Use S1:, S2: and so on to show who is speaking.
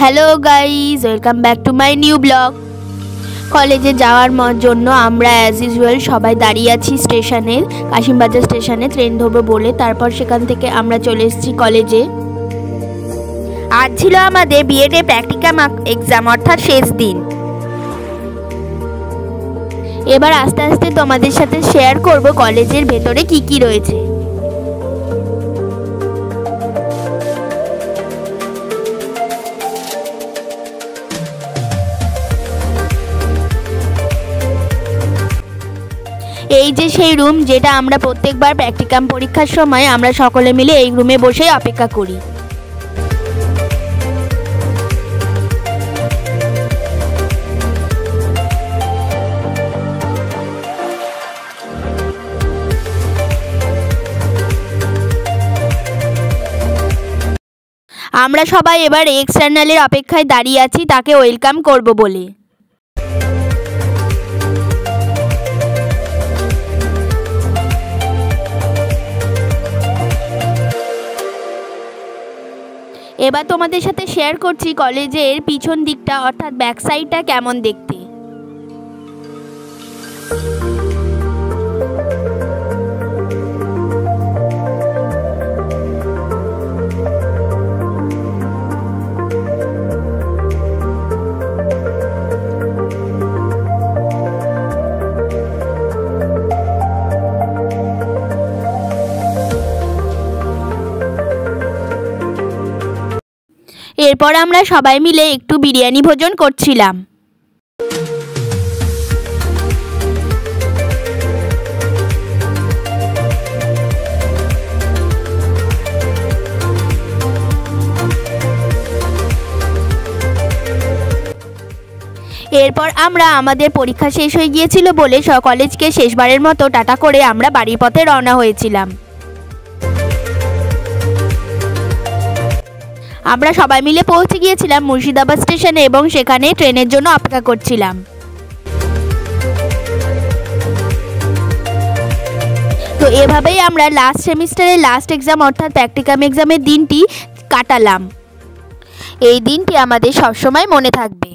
S1: Hello guys, welcome back to my new blog. কলেজে যাওয়ার জন্য আমরা অ্যাজ ইউজুয়াল সবাই দাঁড়িয়ে আছি স্টেশনে, কাশিমবাজার স্টেশনে ট্রেন ধরবো বলে। তারপর সেখান থেকে আমরা চলে এসেছি কলেজে। আজ ছিল আমাদের বিএড এর প্র্যাকটিক্যাল এক্সাম, অর্থাৎ শেষ দিন। এবার আস্তে আস্তে তোমাদের সাথে শেয়ার করব কলেজের ভেতরে কি কি রয়েছে। এই যে সেই রুম, যেটা আমরা প্রত্যেকবার প্র্যাকটিক্যাম পরীক্ষার সময় আমরা সকলে মিলে এই রুমে বসে অপেক্ষা করি। আমরা সবাই এবার এক্সটার্নালের অপেক্ষায় দাঁড়িয়ে আছি, তাকে ওয়েলকাম করব বলে। এবার তোমাদের সাথে শেয়ার করছি কলেজের পিছন দিকটা, অর্থাৎ ব্যাক সাইডটা কেমন দেখতে। এরপর আমরা সবাই মিলে একটু বিরিয়ানি ভোজন করছিলাম। এরপর আমাদের পরীক্ষা শেষ হয়ে গিয়েছিল বলে কলেজকে শেষবারের মতো টাটা করে আমরা বাড়ির পথে রওনা হয়েছিলাম। আমরা সবাই মিলে পৌঁছে গিয়েছিলাম মুর্শিদাবাদ স্টেশনে এবং সেখানে ট্রেনের জন্য অপেক্ষা করছিলাম। তো এভাবেই আমরা লাস্ট সেমিস্টারের লাস্ট এক্সাম অর্থাৎ প্র্যাকটিক্যাম এক্সামের দিনটি কাটালাম। এই দিনটি আমাদের সবসময় মনে থাকবে।